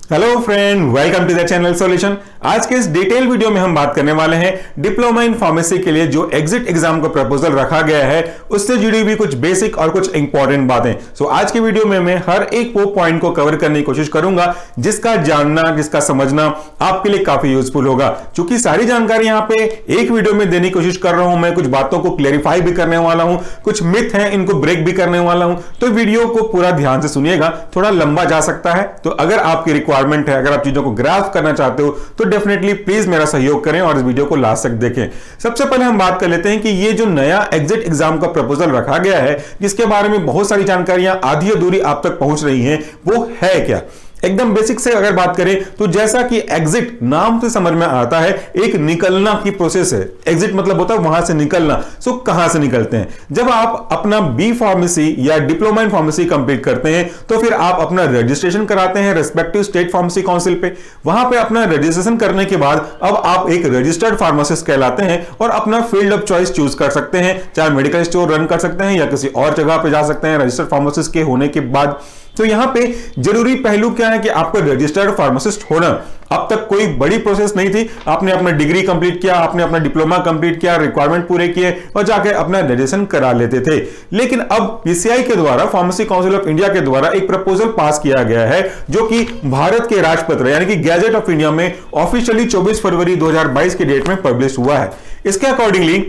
Hello friend, welcome to the channel solution. आज के इस डिटेल वीडियो में हम बात करने वाले हैं डिप्लोमा इन फार्मेसी के लिए जो एग्जिट एग्जाम का प्रपोजल रखा गया है उससे जुड़ी हुई कुछ बेसिक और कुछ इंपॉर्टेंट बातें। सो आज के वीडियो में मैं हर एक वो पॉइंट को कवर करने की कोशिश करूंगा जिसका जानना, जिसका समझना आपके लिए काफी यूजफुल होगा। क्योंकि सारी जानकारी यहां पे एक वीडियो में देने की कोशिश कर रहा हूं, मैं कुछ बातों को क्लेरिफाई भी करने वाला हूं, कुछ मिथ हैं इनको ब्रेक भी करने वाला हूं। तो वीडियो को पूरा ध्यान से सुनिएगा, थोड़ा लंबा जा सकता है, तो अगर आपकी रिक्वायरमेंट है, अगर आप चीजों को ग्रास्प करना चाहते हो तो डेफिनेटली प्लीज मेरा सहयोग करें और इस वीडियो को लास्ट तक देखें। सबसे पहले हम बात कर लेते हैं कि ये जो नया एग्जिट एग्जाम का प्रपोजल रखा गया है जिसके बारे में बहुत सारी जानकारियां आधी अधूरी आप तक पहुंच रही हैं, वो है क्या। एकदम बेसिक से अगर बात करें तो जैसा कि एग्जिट नाम से समझ में आता है, एक निकलना की प्रोसेस है। एग्जिट मतलब होता है वहां से निकलना। सो कहां से निकलते हैं? जब आप अपना बी फार्मेसी या डिप्लोमा इन फार्मेसी कंप्लीट करते हैं तो फिर आप अपना रजिस्ट्रेशन कराते हैं रेस्पेक्टिव स्टेट फार्मेसी काउंसिल पे। वहां पे अपना रजिस्ट्रेशन करने के बाद अब आप एक रजिस्टर्ड फार्मासिस्ट कहलाते हैं और अपना फील्ड ऑफ चॉइस चूज कर सकते हैं। चाहे मेडिकल स्टोर रन कर सकते हैं या किसी और जगह पे जा सकते हैं रजिस्टर्ड फार्मासिस्ट के होने के बाद। तो यहां पे जरूरी पहलू क्या है कि आपको रजिस्टर्ड फार्मासिस्ट होना। अब तक कोई बड़ी प्रोसेस नहीं थी, आपने अपना डिग्री कंप्लीट किया, आपने अपना डिप्लोमा कंप्लीट किया, रिक्वायरमेंट पूरे किए और जाके अपना रजिस्ट्रेशन करा लेते थे। लेकिन अब पीसीआई के द्वारा, फार्मेसी काउंसिल ऑफ इंडिया के द्वारा एक प्रपोजल पास किया गया है जो कि भारत के राजपत्र यानी कि गैजेट ऑफ इंडिया में ऑफिशियली 24 फरवरी 2022 के डेट में पब्लिश हुआ है। इसके अकॉर्डिंगली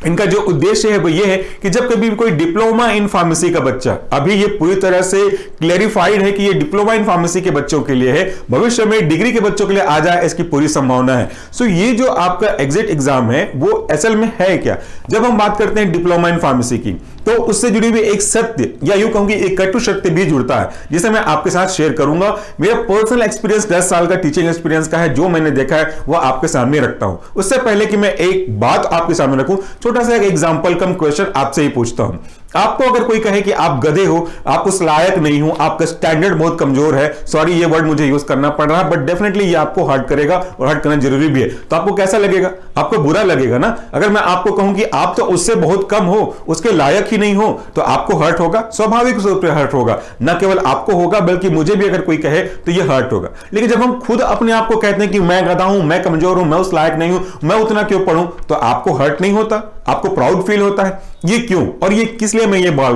इनका जो उद्देश्य है वो ये है कि जब कभी भी कोई डिप्लोमा इन फार्मेसी का बच्चा, अभी ये पूरी तरह से क्लेरिफाइड है कि ये डिप्लोमा इन फार्मेसी के बच्चों के लिए है, भविष्य में डिग्री के बच्चों के लिए आ जाए इसकी पूरी संभावना है। सो ये जो आपका एग्जिट एग्जाम है वो असल में है क्या। जब हम बात करते हैं डिप्लोमा इन फार्मेसी की तो उससे जुड़ी हुई एक सत्य या यूं कहूं कि एक कटु सत्य भी जुड़ता है जिसे मैं आपके साथ शेयर करूंगा। मेरा पर्सनल एक्सपीरियंस 10 साल का टीचिंग एक्सपीरियंस का है, जो मैंने देखा है वो आपके सामने रखता हूं। उससे पहले कि मैं एक बात आपके सामने रखूं, छोटा सा एक एग्जांपल कम क्वेश्चन आपसे ही पूछता हूं। आपको अगर कोई कहे कि आप गधे हो, आप उस लायक नहीं हो, आपका स्टैंडर्ड बहुत कमजोर है, सॉरी ये वर्ड मुझे यूज करना पड़ रहा है बट डेफिनेटली ये आपको हर्ट करेगा और हर्ट करना जरूरी भी है, तो आपको कैसा लगेगा? आपको बुरा लगेगा ना। अगर मैं आपको कहूं कि आप तो उससे बहुत कम हो, उसके लायक ही नहीं हो, तो आपको हर्ट होगा, स्वाभाविक रूप से हर्ट होगा। न केवल आपको होगा बल्कि मुझे भी अगर कोई कहे तो ये हर्ट होगा। लेकिन जब हम खुद अपने आप को कहते हैं कि मैं गधा हूं, मैं कमजोर हूं, मैं उस लायक नहीं हूं, मैं उतना क्यों पढ़ूं, तो आपको हर्ट नहीं होता, आपको प्राउड फील होता है। ये क्यों और ये किस लिए मैं ये बात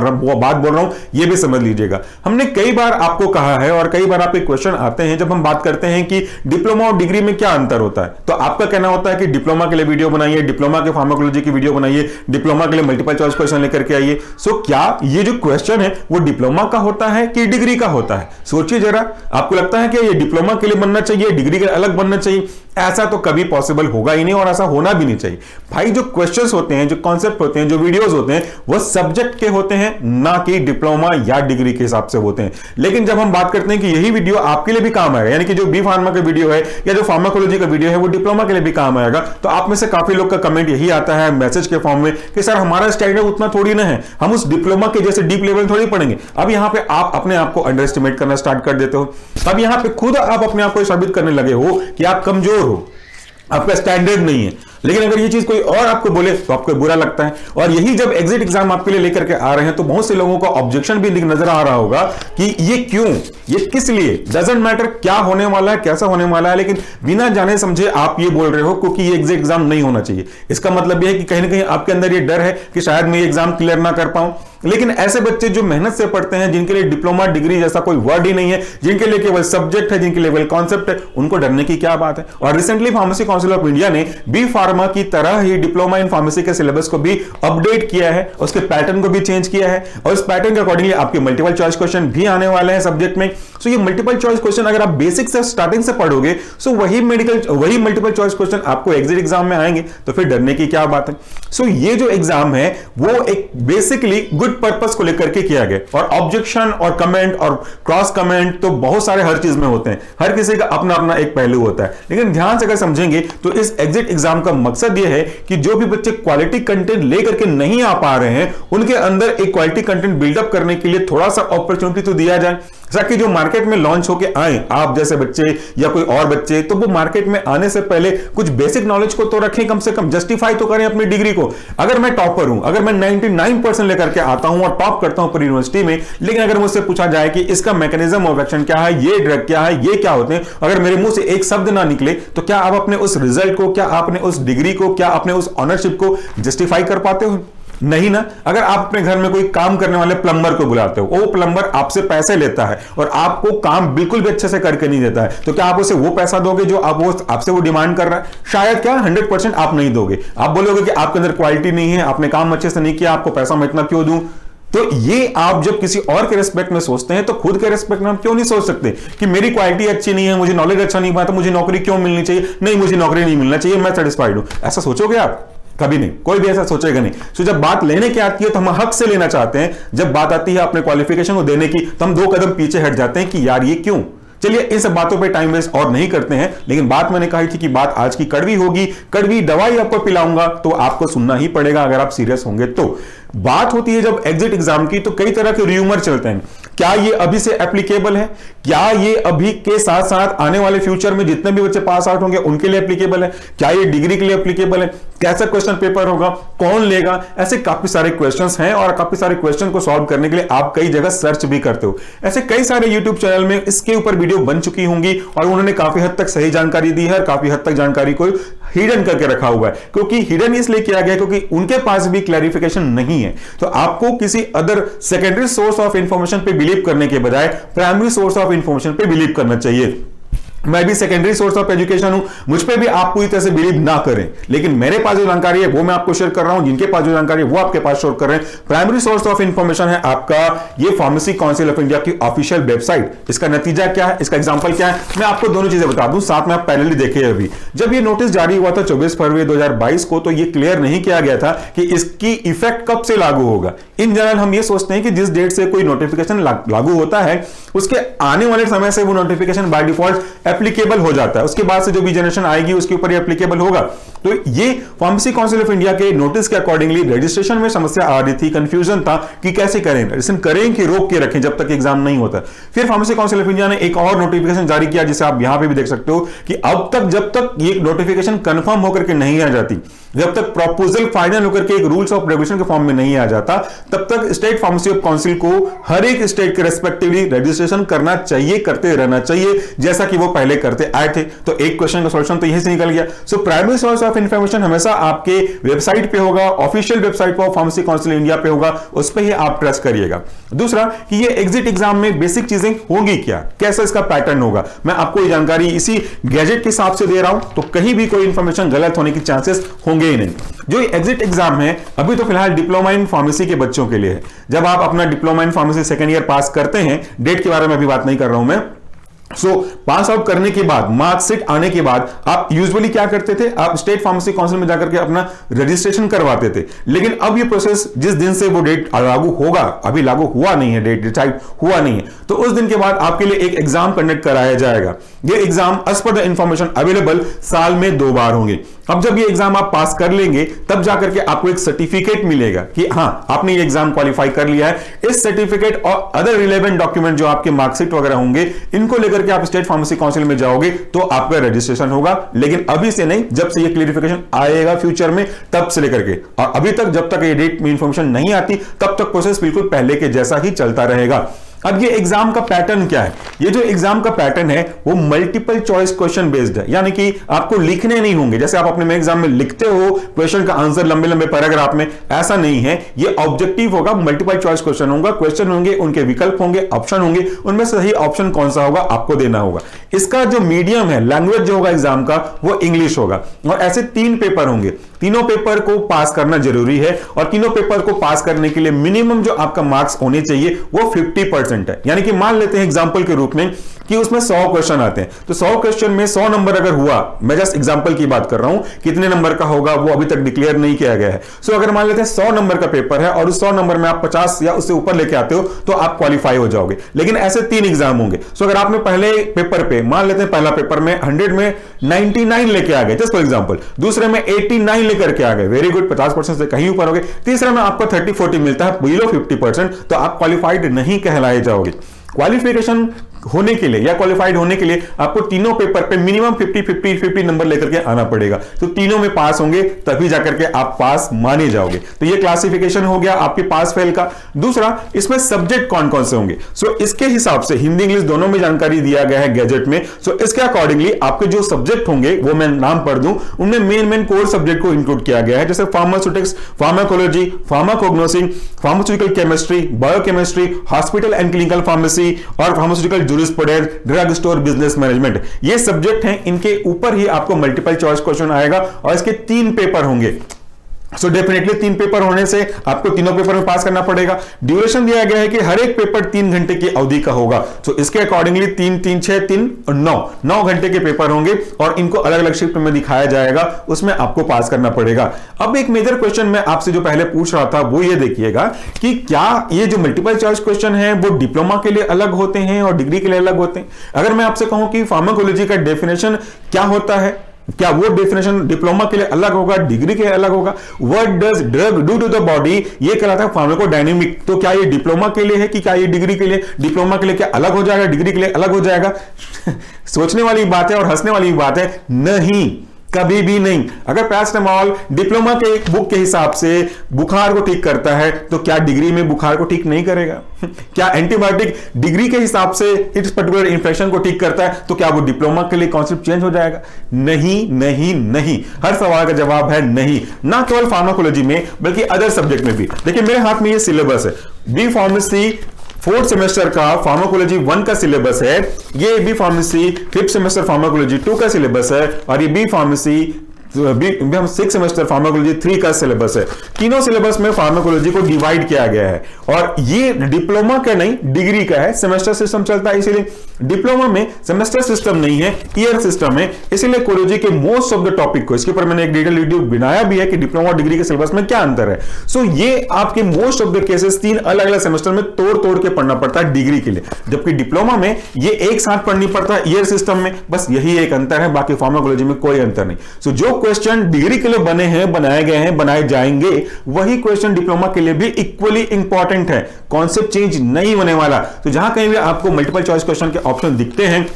बोल रहा हूं, ये भी समझ लीजिएगा। हमने कई बार आपको कहा है और कई बार आपके क्वेश्चन आते हैं जब हम बात करते हैं कि डिप्लोमा और डिग्री में क्या अंतर होता है, तो आपका कहना होता है कि डिप्लोमा के लिए वीडियो बनाइए, डिप्लोमा के फार्माकोलॉजी की वीडियो बनाइए, डिप्लोमा के लिए मल्टीपल चॉइस क्वेश्चन लेकर के आइए। सो क्या ये जो क्वेश्चन है वो डिप्लोमा का होता है कि डिग्री का होता है? सोचिए जरा, आपको लगता है कि ये डिप्लोमा के लिए बनना चाहिए, डिग्री के अलग बनना चाहिए? ऐसा तो कभी पॉसिबल होगा ही नहीं और ऐसा होना भी नहीं चाहिए। भाई जो क्वेश्चंस होते हैं, जो कॉन्सेप्ट होते हैं, जो वीडियोस होते हैं वो सब्जेक्ट के होते हैं, ना कि डिप्लोमा या डिग्री के हिसाब से होते हैं। लेकिन जब हम बात करते हैं कि यही वीडियो आपके लिए भी काम आएगा, यानी कि जो बी फार्मा का वीडियो है या जो फार्माकोलॉजी का वीडियो है वो डिप्लोमा के लिए भी काम आएगा, तो आप में से काफी लोग का कमेंट यही आता है मैसेज के फॉर्म में कि सर हमारा स्टैंडर्ड उतना थोड़ी ना है, हम उस डिप्लोमा के जैसे डीप लेवल थोड़ी पढ़ेंगे। अब यहां पे आप अपने आप को अंडर एस्टिमेट करना स्टार्ट कर देते हो। अब यहां पे खुद आप अपने आप को साबित करने लगे हो कि आप कमजोर हो, आपका स्टैंडर्ड नहीं है। लेकिन अगर ये चीज कोई और आपको बोले तो आपको बुरा लगता है। और यही जब एग्जिट एग्जाम आपके लिए लेकर के आ रहे हैं तो बहुत से लोगों को ऑब्जेक्शन भी नजर आ रहा होगा कि ये क्यों, ये किस लिए, डजंट मैटर क्या होने वाला है, कैसा होने वाला है, लेकिन बिना जाने समझे आप ये बोल रहे हो क्योंकि ये एग्जिट एग्जाम नहीं होना चाहिए। इसका मतलब यह है कि कहीं ना कहीं आपके अंदर ये डर है कि शायद मैं ये एग्जाम क्लियर ना कर पाऊं। लेकिन ऐसे बच्चे जो मेहनत से पढ़ते हैं, जिनके लिए डिप्लोमा डिग्री जैसा कोई वर्ड ही नहीं है, जिनके लिए केवल सब्जेक्ट है, जिनके लिए केवल कॉन्सेप्ट है, उनको डरने की क्या बात है। और recently pharmacy council of India ने बी फार्मा की तरह ही डिप्लोमा इन फार्मेसी के सिलेबस को भी अपडेट किया है, उसके पैटर्न को भी चेंज किया है और इस पैटर्न के अकॉर्डिंगली आपके मल्टीपल चॉइस क्वेश्चन भी आने वाले हैं सब्जेक्ट में। सो ये मल्टीपल चॉइस क्वेश्चन अगर आप बेसिक से स्टार्टिंग से पढ़ोगे सो वही मल्टीपल चॉइस क्वेश्चन आपको एग्जिट एग्जाम में आएंगे, तो फिर डरने की क्या बात है। सो ये जो एग्जाम है वो एक बेसिकली गुड पर्पस को लेकर के किया गया और ऑब्जेक्शन और कमेंट और क्रॉस कमेंट तो बहुत सारे हर चीज में होते हैं, हर किसी का अपना अपना एक पहलू होता है। लेकिन ध्यान से अगर समझेंगे तो इस एग्जिट एग्जाम का मकसद यह है कि जो भी बच्चे क्वालिटी कंटेंट लेकर के नहीं आ पा रहे हैं उनके अंदर एक क्वालिटी कंटेंट बिल्डअप करने के लिए थोड़ा सा अपॉर्चुनिटी तो दिया जाए। ताकि जो मार्केट में लॉन्च होके आए आप जैसे बच्चे या कोई और बच्चे, तो वो मार्केट में आने से पहले कुछ बेसिक नॉलेज को तो रखें, कम से कम जस्टिफाई तो करें अपनी डिग्री को। अगर मैं टॉपर हूं, अगर मैं 99% लेकर के आता हूं और टॉप करता हूं पूरी यूनिवर्सिटी में, लेकिन अगर मुझसे पूछा जाए कि इसका मैकेनिज्म ऑफ एक्शन क्या है, ये ड्रग क्या है, ये क्या होते हैं, अगर मेरे मुंह से एक शब्द ना निकले, तो क्या आप अपने उस रिजल्ट को, क्या आपने उस डिग्री को, क्या आपने उस ऑनरशिप को जस्टिफाई कर पाते हो? नहीं ना। अगर आप अपने घर में कोई काम करने वाले प्लम्बर को बुलाते हो, वो प्लम्बर आपसे पैसे लेता है और आपको काम बिल्कुल भी अच्छे से करके नहीं देता है, तो क्या आप उसे वो पैसा दोगे जो आपसे वो डिमांड कर रहा है? शायद क्या 100% आप नहीं दोगे। आप बोलोगे कि आपके अंदर क्वालिटी नहीं है, आपने काम अच्छे से नहीं किया, आपको पैसा मैं इतना क्यों दूं? तो ये आप जब किसी और के रिस्पेक्ट में सोचते हैं, तो खुद के रिस्पेक्ट में हम क्यों नहीं सोच सकते कि मेरी क्वालिटी अच्छी नहीं है, मुझे नॉलेज अच्छा नहीं हुआ, तो मुझे नौकरी क्यों मिलनी चाहिए? नहीं, मुझे नौकरी नहीं मिलना चाहिए, मैं सेटिस्फाइड हूं। ऐसा सोचोगे आप? कभी नहीं, कोई भी ऐसा सोचेगा नहीं। तो जब बात लेने की आती है तो हम हक से लेना चाहते हैं, जब बात आती है अपने क्वालिफिकेशन को देने की तो हम 2 कदम पीछे हट जाते हैं कि यार ये क्यों। चलिए इन सब बातों पे टाइम वेस्ट और नहीं करते हैं, लेकिन बात मैंने कही थी कि बात आज की कड़वी होगी, कड़वी दवाई आपको पिलाऊंगा, तो आपको सुनना ही पड़ेगा अगर आप सीरियस होंगे तो। बात होती है जब एग्जिट एग्जाम की, तो कई तरह के र्यूमर चलते हैं। क्या ये अभी से एप्लीकेबल है? क्या ये अभी के साथ साथ आने वाले फ्यूचर में जितने भी बच्चे पास आउट होंगे उनके लिए एप्लीकेबल है? क्या ये डिग्री के लिए एप्लीकेबल है? कैसा क्वेश्चन पेपर होगा? कौन लेगा? ऐसे काफी सारे क्वेश्चंस हैं और काफी सारे क्वेश्चन को सॉल्व करने के लिए आप कई जगह सर्च भी करते हो। ऐसे कई सारे यूट्यूब चैनल में इसके ऊपर वीडियो बन चुकी होंगी और उन्होंने काफी हद तक सही जानकारी दी है और काफी हद तक जानकारी को हिडन करके रखा हुआ है। क्योंकि हिडन इसलिए किया गया क्योंकि उनके पास भी क्लैरिफिकेशन नहीं है। तो आपको किसी other secondary source of information पे बिलीव करने के बजाय प्राइमरी सोर्स ऑफ इंफॉर्मेशन पे बिलीव करना चाहिए। मैं भी सेकेंडरी सोर्स ऑफ एजुकेशन हूं, मुझ पे भी आप पूरी तरह से बिलीव ना करें, लेकिन मेरे पास जो जानकारी है वो मैं आपको शेयर कर रहा हूं, जिनके पास जो जानकारी है वो आपके पास शेयर कर रहे हैं। प्राइमरी सोर्स ऑफ इंफॉर्मेशन है आपका ये फार्मेसी काउंसिल ऑफ इंडिया की ऑफिशियल वेबसाइट। इसका नतीजा क्या है, इसका एग्जांपल क्या है, मैं आपको दोनों चीजें बता दूं, साथ में आप पैरेलली देखिए। अभी जब ये नोटिस जारी हुआ था 24 फरवरी 2022 को, तो ये क्लियर नहीं किया गया था कि इसकी इफेक्ट कब से लागू होगा। इन जनरल हम ये सोचते हैं कि जिस डेट से कोई नोटिफिकेशन लागू होता है उसके आने वाले समय से वो नोटिफिकेशन बाय डिफॉल्ट एप्लीकेबल हो जाता है, उसके बाद से जो भी जनरेशन आएगी उसके ऊपर ये एप्लीकेबल होगा। तो ये फार्मेसी काउंसिल ऑफ इंडिया के नोटिस के अकॉर्डिंगली रजिस्ट्रेशन में समस्या आ रही थी, कंफ्यूजन था कि कैसे करें, रजिस्ट्रेशन करें कि रोक के रखें जब तक एग्जाम नहीं होता। फिर फार्मेसी काउंसिल ऑफ इंडिया ने एक और नोटिफिकेशन जारी किया, जिसे आप यहां पे भी देख सकते हो कि अब तक जब तक ये नोटिफिकेशन कंफर्म होकर के नहीं आ जाती, जब तक प्रपोजल फाइनल होकर के एक रूल्स ऑफ रेगुलेशन के फॉर्म में नहीं आ जाता, तब तक स्टेट फार्मेसी काउंसिल को हर एक स्टेट के रेस्पेक्टिवली रजिस्ट्रेशन करना चाहिए, करते रहना चाहिए, जैसा कि वो पहले करते आए थे। तो एक क्वेश्चन का सॉल्यूशन तो यहीं से निकल गया। So primary source of information हमेशा आपके वेबसाइट पे होगा, ऑफिशियल वेबसाइट पर फार्मेसी काउंसिल इंडिया पे होगा, उस पर ही आप ट्रस्ट करिएगा। दूसरा कि ये एग्जिट एग्जाम में बेसिक चीजें होंगी क्या, कैसा इसका पैटर्न होगा, मैं आपको ये जानकारी इसी गैजेट के हिसाब से दे रहा हूं, तो कहीं भी कोई इंफॉर्मेशन गलत होने की चांसेस होंगे ही नहीं। जो एग्जिट एग्जाम है अभी तो फिलहाल डिप्लोमा इन फार्मेसी के बच्चों के लिए है। जब आप अपना diploma in pharmacy second year pass करते हैं, डेट के बारे में अभी बात नहीं कर रहा हूं मैं, पास आउट करने के बाद, मार्कशीट आने के बाद आप यूजुअली क्या करते थे, आप स्टेट फार्मेसी काउंसिल में जाकर के अपना रजिस्ट्रेशन करवाते थे। लेकिन अब ये प्रोसेस जिस दिन से वो डेट लागू होगा, अभी लागू हुआ नहीं है, डेट डिसाइड हुआ नहीं है, तो उस दिन के बाद आपके लिए एक एग्जाम कंडक्ट कराया जाएगा। ये exam as per the information available साल में 2 बार होंगे। अब जब ये एग्जाम आप पास कर लेंगे, तब जाकर के आपको एक सर्टिफिकेट मिलेगा कि हां आपने ये एग्जाम क्वालिफाई कर लिया है। इस सर्टिफिकेट और अदर रिलेवेंट डॉक्यूमेंट जो आपके मार्कशीट वगैरह होंगे, इनको लेकर के आप स्टेट फार्मेसी काउंसिल में जाओगे तो आपका रजिस्ट्रेशन होगा। लेकिन अभी से नहीं, जब से ये क्लियरिफिकेशन आएगा फ्यूचर में, तब से लेकर के, और अभी तक जब तक ये डेट में इंफॉर्मेशन नहीं आती, तब तक प्रोसेस बिल्कुल पहले के जैसा ही चलता रहेगा। अब ये एग्जाम का पैटर्न क्या है? ये जो एग्जाम का पैटर्न है वो मल्टीपल चॉइस क्वेश्चन बेस्ड है, यानी कि आपको लिखने नहीं होंगे जैसे आप अपने एग्जाम में लिखते हो क्वेश्चन का आंसर लंबे लंबे पैराग्राफ में, ऐसा नहीं है। ये ऑब्जेक्टिव होगा, मल्टीपल चॉइस क्वेश्चन होगा, क्वेश्चन होंगे, उनके विकल्प होंगे, ऑप्शन होंगे, उनमें से सही ऑप्शन कौन सा होगा आपको देना होगा। इसका जो मीडियम है, लैंग्वेज जो होगा एग्जाम का, वो इंग्लिश होगा। और ऐसे 3 पेपर होंगे, तीनों पेपर को पास करना जरूरी है, और तीनों पेपर को पास करने के लिए मिनिमम जो आपका मार्क्स होने चाहिए वो 50% है। यानी कि मान लेते हैं एग्जांपल के रूप में कि उसमें 100 क्वेश्चन आते हैं, तो 100 क्वेश्चन में 100 नंबर अगर हुआ, मैं जस्ट एग्जांपल की बात कर रहा हूं, कितने नंबर का होगा वो अभी तक डिक्लेयर नहीं किया गया है। सो अगर मान लेते हैं 100 नंबर का पेपर है और उस 100 नंबर में आप 50 या उससे ऊपर लेके आते हो तो आप क्वालिफाई हो जाओगे। लेकिन ऐसे 3 एग्जाम होंगे। सो अगर आपने पहले पेपर पे, मान लेते हैं पहला पेपर में 100 में 99 लेके आ गए, जस्ट फॉर एग्जांपल, दूसरे में 89 लेकर के आ गए, वेरी गुड, 50% से कहीं ऊपर हो गए, तीसरे में आपको 30-40 मिलता है, बिलो 50%, तो आप क्वालिफाइड नहीं कहलाए जाओगे। क्वालिफिकेशन होने के लिए या क्वालिफाइड होने के लिए आपको तीनों पेपर पे मिनिमम 50 नंबर लेकर के आना पड़ेगा। तो तीनों में पास होंगे तभी जाकर के आप पास माने जाओगे। तो ये क्लासिफिकेशन हो गया आपके पास फेल का। दूसरा, इसमें सब्जेक्ट कौन कौन से होंगे। सो इसके हिसाब से हिंदी इंग्लिश दोनों में जानकारी दिया गया है गैजेट में। सो इसके अकॉर्डिंगली आपके जो सब्जेक्ट होंगे वो मैं नाम पढ़ दूं, उनमें मेन कोर सब्जेक्ट को इंक्लूड किया गया है, जैसे pharmaceutics, pharmacology, pharmacognosy, pharmaceutical chemistry, biochemistry, hospital and clinical pharmacy और pharmaceutical jurisprudence, drug store business management. ये सब्जेक्ट हैं, इनके ऊपर ही आपको मल्टीपल चॉइस क्वेश्चन आएगा और इसके 3 पेपर होंगे। सो डेफिनेटली 3 पेपर होने से आपको तीनों पेपर में पास करना पड़ेगा। ड्यूरेशन दिया गया है कि हर एक पेपर 3 घंटे की अवधि का होगा। सो इसके अकॉर्डिंगली 3, 3, 6, 3 और 9 घंटे के पेपर होंगे और इनको अलग अलग शिफ्ट में दिखाया जाएगा, उसमें आपको पास करना पड़ेगा। अब एक मेजर क्वेश्चन मैं आपसे जो पहले पूछ रहा था वो ये देखिएगा कि क्या ये जो मल्टीपल चॉइस क्वेश्चन है वो डिप्लोमा के लिए अलग होते हैं और डिग्री के लिए अलग होते हैं। अगर मैं आपसे कहूं कि फार्माकोलॉजी का डेफिनेशन क्या होता है, क्या वो डेफिनेशन डिप्लोमा के लिए अलग होगा, डिग्री के लिए अलग होगा। What does drug do to the body, ये कहलाता है फार्माकोडायनेमिक। तो क्या ये डिप्लोमा के लिए है कि क्या ये डिग्री के लिए, डिप्लोमा के लिए क्या अलग हो जाएगा, डिग्री के लिए अलग हो जाएगा। सोचने वाली बात है और हंसने वाली बात है, नहीं, कभी भी नहीं। अगर पैरासिटामोल डिप्लोमा के बुक के हिसाब से बुखार को ठीक करता है तो क्या डिग्री में बुखार को ठीक नहीं करेगा। क्या एंटीबायोटिक डिग्री के हिसाब से इस पर्टिकुलर इन्फेक्शन को ठीक करता है तो क्या वो डिप्लोमा के लिए कॉन्सेप्ट चेंज हो जाएगा। नहीं नहीं नहीं, हर सवाल का जवाब है नहीं। ना केवल फार्माकोलॉजी में बल्कि अदर सब्जेक्ट में भी। देखिए मेरे हाथ में ये सिलेबस है, बी फार्मेसी 4th सेमेस्टर का फार्माकोलॉजी 1 का सिलेबस है, ये B pharmacy 5th semester pharmacology 2 का सिलेबस है और ये B pharmacy 6th semester pharmacology 3 का सिलेबस है। तीनों सिलेबस में फार्माकोलॉजी को डिवाइड किया गया है और ये डिप्लोमा का नहीं डिग्री का है। सेमेस्टर सिस्टम चलता है, इसीलिए डिप्लोमा में सेमेस्टर सिस्टम नहीं है, ईयर सिस्टम है। इसीलिए कोलॉजी के मोस्ट ऑफ द टॉपिक को, इसके ऊपर मैंने एक डिटेल वीडियो बनाया भी है कि डिप्लोमा और डिग्री के सिलेबस में क्या अंतर है। सो ये आपके मोस्ट ऑफ द केसेस 3 अलग अलग सेमेस्टर में तोड़ के पढ़ना पड़ता है डिग्री के लिए, जबकि डिप्लोमा में ये एक साथ पढ़नी पड़ता है ईयर सिस्टम में। बस यही एक अंतर है, बाकी फार्माकोलॉजी में कोई अंतर नहीं। सो जो क्वेश्चन डिग्री के लिए बने हैं, बनाए गए हैं, बनाए जाएंगे, वही क्वेश्चन डिप्लोमा के लिए भी इक्वली इंपॉर्टेंट है। कॉन्सेप्ट चेंज नहीं होने वाला। तो जहां कहीं भी आपको मल्टीपल चॉइस क्वेश्चन के ऑप्शन दिखते हैं,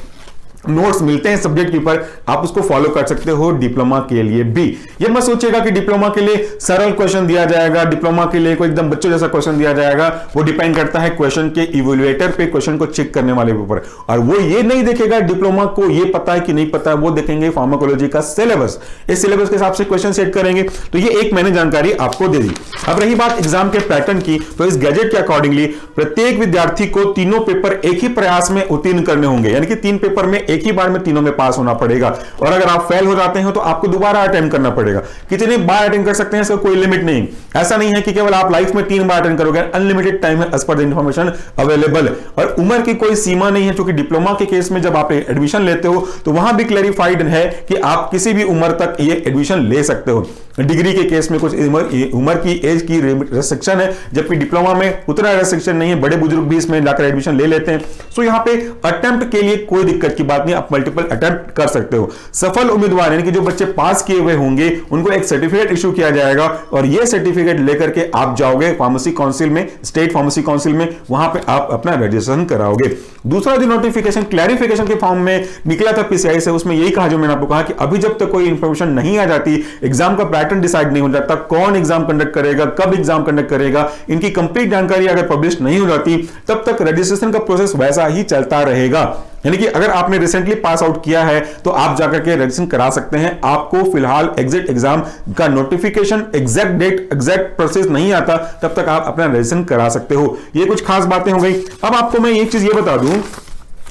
नोट्स मिलते हैं सब्जेक्ट के ऊपर, आप उसको फॉलो कर सकते हो डिप्लोमा के लिए भी। ये मत सोचिएगा कि डिप्लोमा के लिए सरल क्वेश्चन दिया जाएगा, डिप्लोमा के लिए कोई एकदम बच्चों जैसा क्वेश्चन दिया जाएगा। वो डिपेंड करता है क्वेश्चन के इवैल्यूएटर पे, क्वेश्चन को चेक करने वाले ऊपर। और वो ये नहीं देखेगा डिप्लोमा को ये पता है कि नहीं पता है, वो देखेंगे फार्माकोलॉजी का सिलेबस। इस सिलेबस के हिसाब से क्वेश्चन सेट करेंगे। तो ये एक मैंने जानकारी आपको दे दी। अब रही बात एग्जाम के पैटर्न की, तो इस गैजेट के अकॉर्डिंगली प्रत्येक विद्यार्थी को तीनों पेपर एक ही प्रयास में उत्तीर्ण करने होंगे, यानी कि 3 पेपर में एक ही बार में तीनों में पास होना पड़ेगा। और अगर आप फेल हो जाते हैं तो आपको दोबारा अटेम्प्ट करना पड़ेगा। कितने बार अटेम्प्ट कर सकते हैं इसका कोई लिमिट नहीं। ऐसा नहीं है कि केवल आप लाइफ में 3 बार अटेम्प्ट करोगे, अनलिमिटेड टाइम है as per the information available. और उम्र की कोई सीमा नहीं है, क्योंकि डिप्लोमा के केस में जब आप एडमिशन लेते हो तो वहां भी क्लैरिफाइड है कि आप किसी भी उम्र तक ये एडमिशन ले सकते हो। डिग्री के केस में कुछ उम्र की एज की रेस्ट्रिक्शन है, जबकि डिप्लोमा में उतना रेस्ट्रिक्शन नहीं है, बड़े बुजुर्ग भी इसमें जाकर एडमिशन ले लेते हैं। सो यहां पे अटेम्प्ट के लिए कोई दिक्कत की बात नहीं, आप मल्टीपल अटेम्प्ट कर सकते हो। सफल उम्मीदवार यानी कि जो बच्चे पास किए हुए होंगे उनको एक सर्टिफिकेट इशू किया जाएगा और ये सर्टिफिकेट लेकर के आप जाओगे फार्मेसी काउंसिल में, स्टेट फार्मेसी काउंसिल में, वहां पे आप अपना रजिस्ट्रेशन कराओगे। दूसरा जो नोटिफिकेशन क्लैरिफिकेशन के फॉर्म में निकला था पीसीआई से, उसमें यही कहा जो मैंने आपको कहा कि अभी जब तक कोई इंफॉर्मेशन नहीं आ जाती, एग्जाम का पैटर्न डिसाइड नहीं हो जाता, कौन एग्जाम कंडक्ट करेगा, कब एग्जाम कंडक्ट करेगा, इनकी कंप्लीट जानकारी अगर पब्लिश नहीं हो जाती, तब तक रजिस्ट्रेशन का प्रोसेस वैसा ही चलता रहेगा। यानी कि अगर आपने रिसेंटली पास आउट किया है तो आप जाकर के रजिस्ट्रेशन करा सकते हैं। आपको फिलहाल एग्जिट एग्जाम का notification, exact date, exact process नहीं आता, तब तक आप अपना रजिस्ट्रेशन करा सकते हो। ये कुछ खास बातें हो गई। अब आपको मैं एक चीज ये बता दूं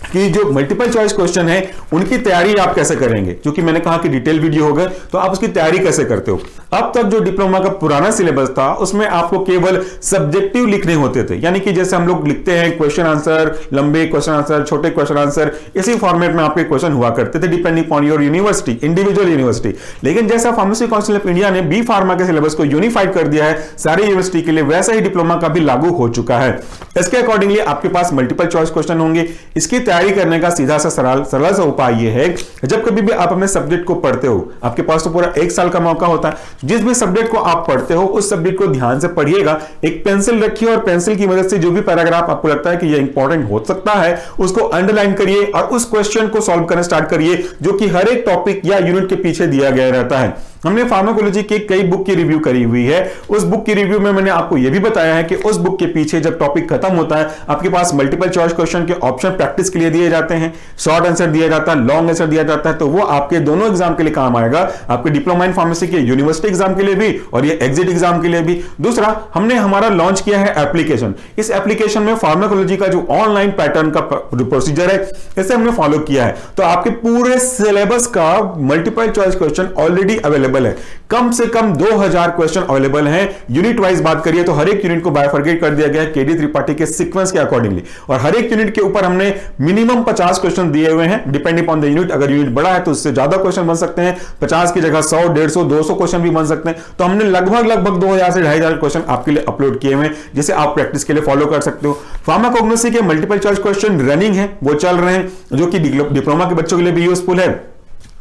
कि जो मल्टीपल चॉइस क्वेश्चन है उनकी तैयारी आप कैसे करेंगे, क्योंकि मैंने कहा कि डिटेल वीडियो होगा, तो आप उसकी तैयारी कैसे करते हो। अब तक जो डिप्लोमा का पुराना सिलेबस था उसमें आपको केवल सब्जेक्टिव लिखने होते थे, यानी कि जैसे हम लोग लिखते हैं क्वेश्चन आंसर, लंबे क्वेश्चन आंसर, छोटे क्वेश्चन आंसर, इसी फॉर्मेट में आपके क्वेश्चन हुआ करते थे depending upon your university, individual university. लेकिन जैसा फार्मेसी काउंसिल ऑफ इंडिया ने बी फार्मा के सिलेबस को यूनिफाइड कर दिया है सारी यूनिवर्सिटी के लिए, वैसा ही डिप्लोमा का भी लागू हो चुका है। इसके अकॉर्डिंगली आपके पास मल्टीपल चॉइस क्वेश्चन होंगे। इसकी तैयारी करने का सीधा सा सरल सा उपाय ये है, जब कभी भी आप अपने सब्जेक्ट को पढ़ते हो, आपके पास तो पूरा 1 साल का मौका होता है, जिस भी सब्जेक्ट को आप पढ़ते हो उस सब्जेक्ट को ध्यान से पढ़िएगा, एक पेंसिल रखिए और पेंसिल की मदद से जो भी पैराग्राफ आपको लगता है कि ये इंपॉर्टेंट हो सकता है उसको अंडरलाइन करिए और उस क्वेश्चन को सॉल्व करना स्टार्ट करिए जो कि हर एक टॉपिक या यूनिट के पीछे दिया गया रहता है। हमने फार्माकोलॉजी के कई बुक की रिव्यू करी हुई है, उस बुक की रिव्यू में मैंने आपको यह भी बताया है कि उस बुक के पीछे जब टॉपिक खत्म होता है आपके पास मल्टीपल चॉइस क्वेश्चन के ऑप्शन प्रैक्टिस के लिए दिए जाते हैं, शॉर्ट आंसर दिया जाता है, लॉन्ग आंसर दिया जाता है, तो वो आपके दोनों एग्जाम के लिए काम आएगा, आपके डिप्लोमा इन फार्मेसी के यूनिवर्सिटी एग्जाम के लिए भी और ये एग्जिट एग्जाम के लिए भी। दूसरा, हमने हमारा लॉन्च किया है एप्लीकेशन। इस एप्लीकेशन में फार्माकोलॉजी का जो ऑनलाइन पैटर्न का प्रोसीजर है इसे हमने फॉलो किया है, तो आपके पूरे सिलेबस का multiple choice question already available है। कम से कम 2000 क्वेश्चन अवेलेबल हैं। यूनिट वाइज बात करिए तो हर एक यूनिट को बायफर्केट कर दिया गया है केडी त्रिपाठी के सीक्वेंस के अकॉर्डिंगली, और हर एक यूनिट के ऊपर हमने मिनिमम 50 क्वेश्चन दिए हुए हैं, डिपेंडिंग ऑन द यूनिट। अगर यूनिट बड़ा है तो उससे ज्यादा क्वेश्चन बन सकते हैं, 50 की जगह 100, 150, 200 क्वेश्चन भी बन सकते हैं। तो हमने लगभग 2000 से 2500 क्वेश्चन आपके लिए अपलोड किए हुए हैं, जिसे आप प्रैक्टिस के लिए फॉलो कर सकते हो। फार्माकोग्नोसी के मल्टीपल चॉइस क्वेश्चन रनिंग है, वो चल रहे हैं, जो कि डिप्लोमा के बच्चों के लिए भी यूजफुल है।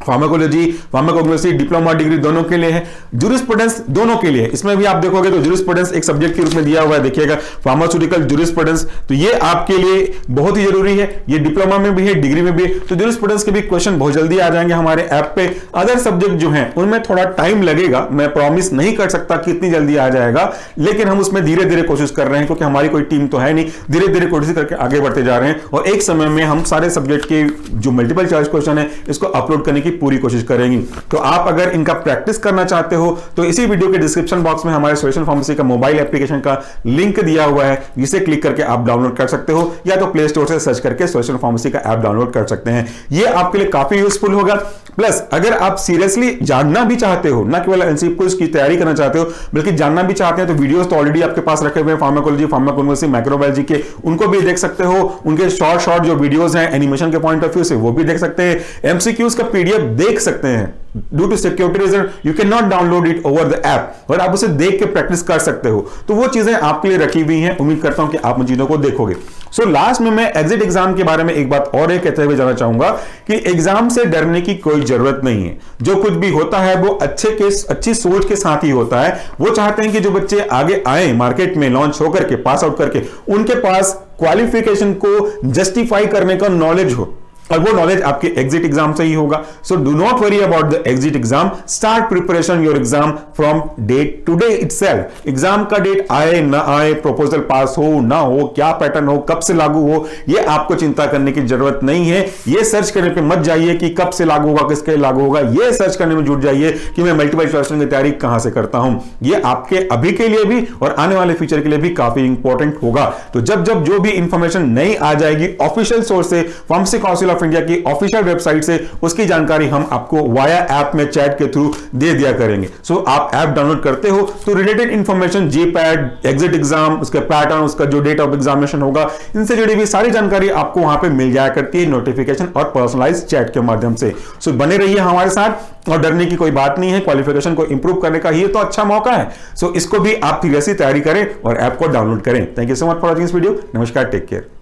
फार्माकोलॉजी, फार्माकोग्नोसी डिप्लोमा डिग्री दोनों के लिए है, जूरिस्प्रूडेंस दोनों के लिए। इसमें भी आप देखोगे तो जूरिस्प्रूडेंस एक सब्जेक्ट के रूप में दिया हुआ है, देखिएगा फार्मास्यूटिकल जूरिस्प्रूडेंस, तो ये आपके लिए बहुत ही जरूरी है, ये डिप्लोमा में भी है, डिग्री में भी है। तो जूरिस्प्रूडेंस के भी क्वेश्चन बहुत जल्दी आ जाएंगे हमारे ऐप पे। अदर सब्जेक्ट जो हैं उनमें थोड़ा टाइम लगेगा, मैं प्रॉमिस नहीं कर सकता कि इतनी जल्दी आ जाएगा, लेकिन हम उसमें धीरे धीरे कोशिश कर रहे हैं, क्योंकि हमारी कोई टीम तो है नहीं, धीरे धीरे कोशिश करके आगे बढ़ते जा रहे हैं और एक समय में हम सारे सब्जेक्ट के जो मल्टीपल चॉइस क्वेश्चन है इसको अपलोड करने की पूरी कोशिश करेंगे। तो आप अगर इनका प्रैक्टिस करना चाहते हो तो इसी वीडियो के डिस्क्रिप्शन बॉक्स में हमारे सॉल्यूशन फार्मेसी का मोबाइल एप्लीकेशन का लिंक दिया हुआ है, जिसे क्लिक करके आप डाउनलोड कर सकते हो, या तो प्ले स्टोर से सर्च करके सॉल्यूशन फार्मेसी का ऐप डाउनलोड कर सकते हैं। ये आपके लिए काफी यूजफुल होगा। प्लस अगर आप सीरियसली जानना भी चाहते हो, ना केवल एमसीक्यू की तैयारी करना चाहते हो बल्कि जानना भी चाहते हैं, तो वीडियोस तो ऑलरेडी आपके पास रखे हुए हैं फार्माकोलॉजी, फार्माकोग्नोसी, माइक्रोबायोलॉजी के, उनको भी देख सकते हो। उनके शॉर्ट जो वीडियोस हैं एनिमेशन के पॉइंट ऑफ व्यू से वो भी देख सकते हैं, एमसीक्यूज का पीडीएफ देख सकते हैं। Due to security reason you can not download it over the app, और आप उसे देख के प्रैक्टिस कर सकते हो। तो वो चीजें आपके लिए रखी हुई हैं, उम्मीद करता हूं कि आप उन चीजों को देखोगे। सो लास्ट में मैं एग्जिट एग्जाम के बारे में एक बात और कहते हुए जाना चाहूंगा कि एग्जाम से डरने की कोई जरूरत नहीं है। जो कुछ भी होता है वो अच्छी सोच के साथ ही होता है। वो चाहते हैं कि जो बच्चे आगे आए मार्केट में लॉन्च होकर के, पास आउट करके, उनके पास क्वालिफिकेशन को जस्टिफाई करने का नॉलेज हो, और वो नॉलेज आपके एग्जिट एग्जाम से ही होगा। So do not worry about the exit exam, start preparation your exam from date today itself. Exam का डेट आए ना आए, प्रपोजल पास हो ना हो, क्या पैटर्न हो, कब से लागू हो, ये आपको चिंता करने की जरूरत नहीं है। ये सर्च करने पे मत जाइए कि कब से लागू होगा, किसके लागू होगा, ये सर्च करने में जुट जाइए कि मैं मल्टीपल चॉइस की तैयारी कहां से करता हूं। ये आपके अभी के लिए भी और आने वाले फ्यूचर के लिए भी काफी इंपॉर्टेंट होगा। तो जब जो भी इंफॉर्मेशन नई आ जाएगी ऑफिशियल सोर्स से, फार्मेसी काउंसिल इंडिया की ऑफिशियल वेबसाइट से, उसकी जानकारी हम आपको वाया ऐप में चैट के थ्रू दे दिया करेंगे। सो आप ऐप डाउनलोड करते हो तो related information, GPAT, exit exam, उसका पैटर्न, उसका जो डेट ऑफ एग्जामिनेशन होगा, इनसे जुड़ी हुई सारी जानकारी आपको वहां पे मिल जाया करती है नोटिफिकेशन और पर्सनलाइज्ड चैट के माध्यम से। सो बने रहिए हमारे साथ, और डरने की कोई बात नहीं है। क्वालिफिकेशन को इंप्रूव करने का ये तो अच्छा मौका है। सो इसको भी आप फिर ऐसी तैयारी करें और ऐप को डाउनलोड करें। Thank you so much for watching this video. नमस्कार, टेक केयर।